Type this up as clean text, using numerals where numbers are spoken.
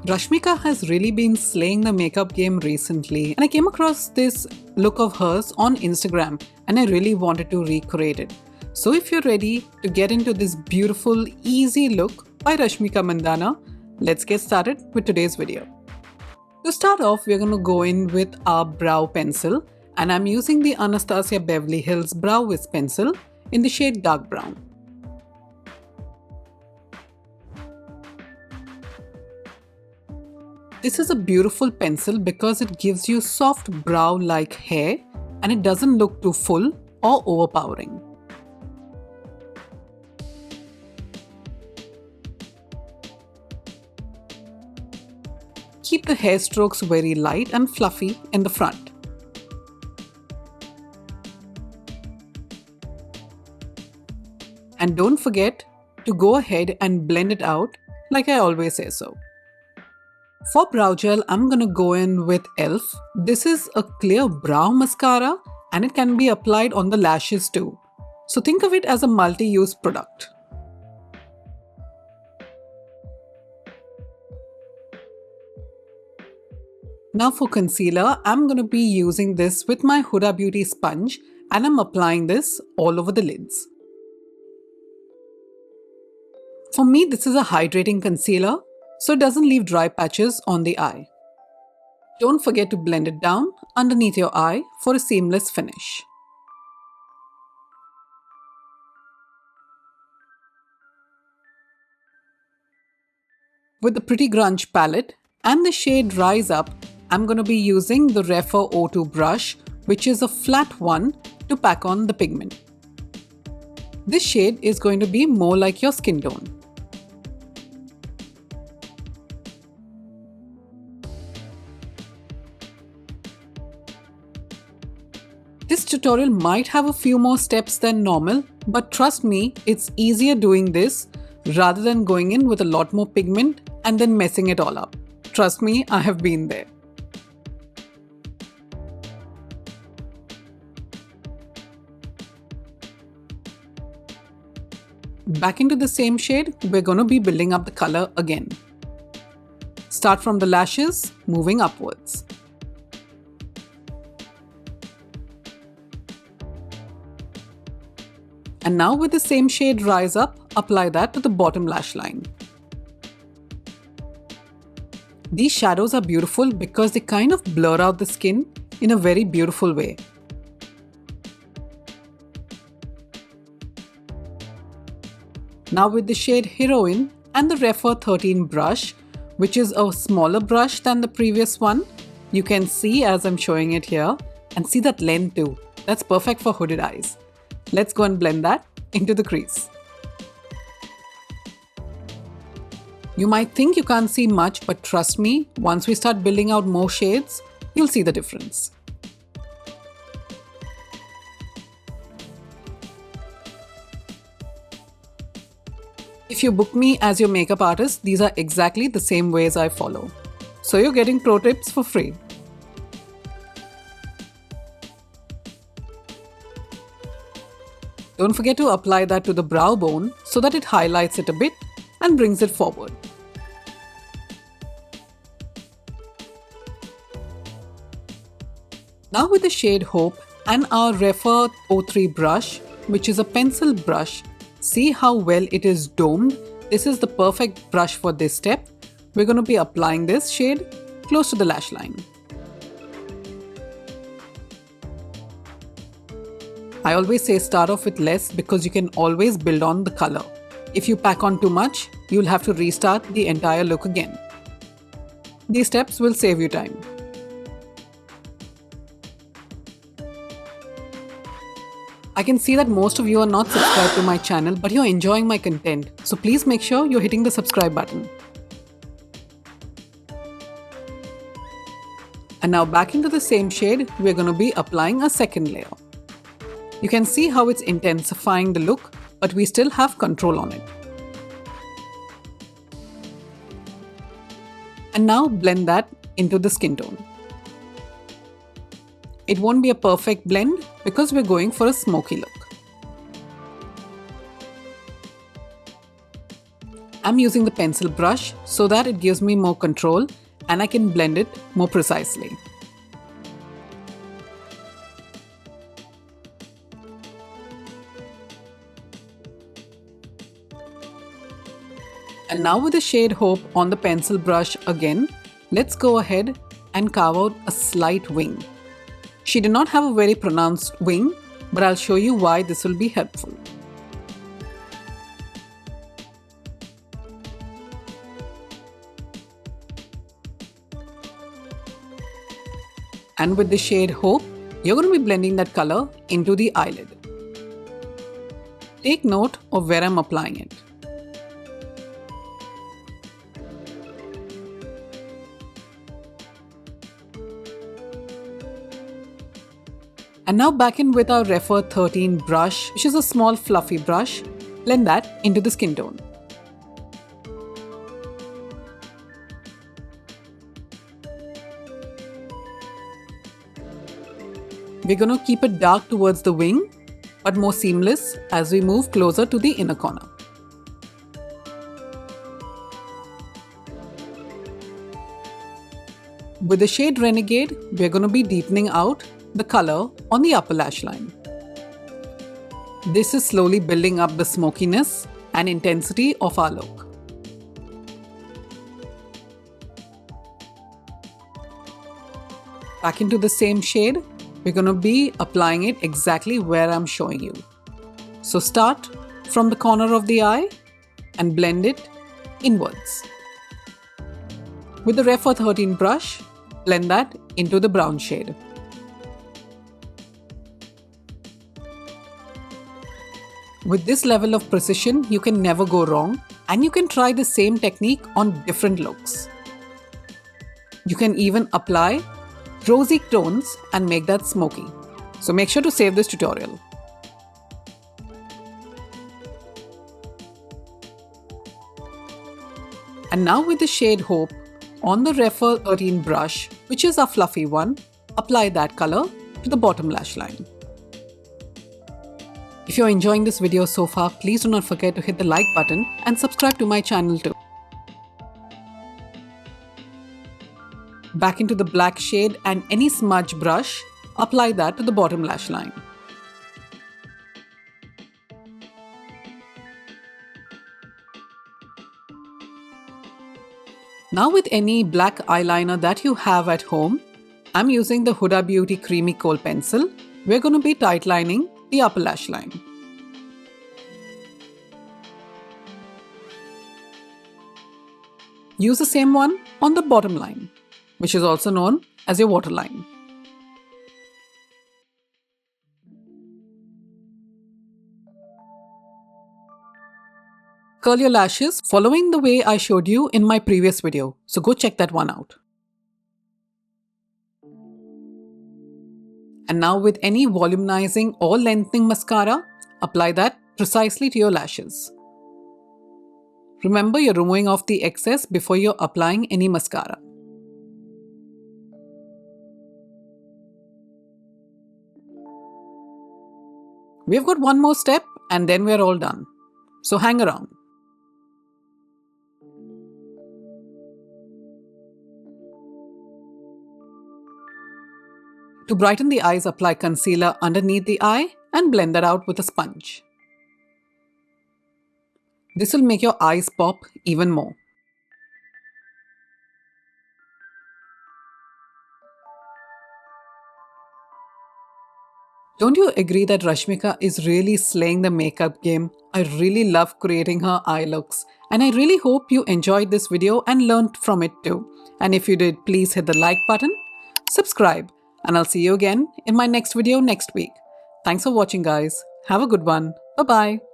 Rashmika has really been slaying the makeup game recently, and I came across this look of hers on Instagram and I really wanted to recreate it. So if you're ready to get into this beautiful, easy look by Rashmika Mandanna, let's get started with today's video. To start off, we're going to go in with our brow pencil, and I'm using the Anastasia Beverly Hills Brow Wiz pencil in the shade dark brown. This is a beautiful pencil because it gives you soft brow-like hair and it doesn't look too full or overpowering. Keep the hair strokes very light and fluffy in the front. And don't forget to go ahead and blend it out like I always say so. For brow gel, I'm gonna go in with e.l.f. This is a clear brow mascara and it can be applied on the lashes too. So think of it as a multi-use product. Now for concealer, I'm gonna be using this with my Huda Beauty sponge and I'm applying this all over the lids. For me, this is a hydrating concealer, so it doesn't leave dry patches on the eye. Don't forget to blend it down underneath your eye for a seamless finish. With the Pretty Grunge palette and the shade Rise Up, I'm going to be using the Refer O2 brush, which is a flat one, to pack on the pigment. This shade is going to be more like your skin tone. This tutorial might have a few more steps than normal, but trust me, it's easier doing this rather than going in with a lot more pigment and then messing it all up. Trust me, I have been there. Back into the same shade, we're going to be building up the color again. Start from the lashes, moving upwards. And now with the same shade Rise Up, apply that to the bottom lash line. These shadows are beautiful because they kind of blur out the skin in a very beautiful way. Now with the shade Heroine and the Refer 13 brush, which is a smaller brush than the previous one, you can see as I'm showing it here, and see that length too. That's perfect for hooded eyes. Let's go and blend that into the crease. You might think you can't see much, but trust me, once we start building out more shades, you'll see the difference. If you book me as your makeup artist, these are exactly the same ways I follow. So you're getting pro tips for free. Don't forget to apply that to the brow bone so that it highlights it a bit and brings it forward. Now with the shade Hope and our Refer 03 brush, which is a pencil brush, see how well it is domed? This is the perfect brush for this step. We're going to be applying this shade close to the lash line. I always say start off with less because you can always build on the color. If you pack on too much, you'll have to restart the entire look again. These steps will save you time. I can see that most of you are not subscribed to my channel, but you're enjoying my content. So please make sure you're hitting the subscribe button. And now back into the same shade, we're going to be applying a second layer. You can see how it's intensifying the look, but we still have control on it. And now blend that into the skin tone. It won't be a perfect blend because we're going for a smoky look. I'm using the pencil brush so that it gives me more control and I can blend it more precisely. And now with the shade Hope on the pencil brush again, let's go ahead and carve out a slight wing. She did not have a very pronounced wing, but I'll show you why this will be helpful. And with the shade Hope, you're going to be blending that color into the eyelid. Take note of where I'm applying it. And now back in with our Refer 13 brush, which is a small fluffy brush, blend that into the skin tone. We're going to keep it dark towards the wing, but more seamless as we move closer to the inner corner. With the shade Renegade, we're going to be deepening out the color on the upper lash line. This is slowly building up the smokiness and intensity of our look. Back into the same shade, we're going to be applying it exactly where I'm showing you. So start from the corner of the eye and blend it inwards. With the Refer 13 brush, blend that into the brown shade. With this level of precision, you can never go wrong, and you can try the same technique on different looks. You can even apply rosy tones and make that smoky. So make sure to save this tutorial. And now with the shade Hope on the Refer 13 brush, which is a fluffy one, apply that color to the bottom lash line. If you're enjoying this video so far, please do not forget to hit the like button and subscribe to my channel too. Back into the black shade and any smudge brush, apply that to the bottom lash line. Now with any black eyeliner that you have at home, I'm using the Huda Beauty Creamy Kohl pencil. We're going to be tightlining the upper lash line. Use the same one on the bottom line, which is also known as your waterline. Curl your lashes following the way I showed you in my previous video, so go check that one out. And now with any volumizing or lengthening mascara, apply that precisely to your lashes. Remember, you're removing off the excess before you're applying any mascara. We've got one more step and then we're all done. So hang around. To brighten the eyes, apply concealer underneath the eye and blend that out with a sponge. This will make your eyes pop even more. Don't you agree that Rashmika is really slaying the makeup game? I really love creating her eye looks, and I really hope you enjoyed this video and learned from it too. And if you did, please hit the like button, subscribe, and I'll see you again in my next video next week. Thanks for watching, guys. Have a good one. Bye-bye.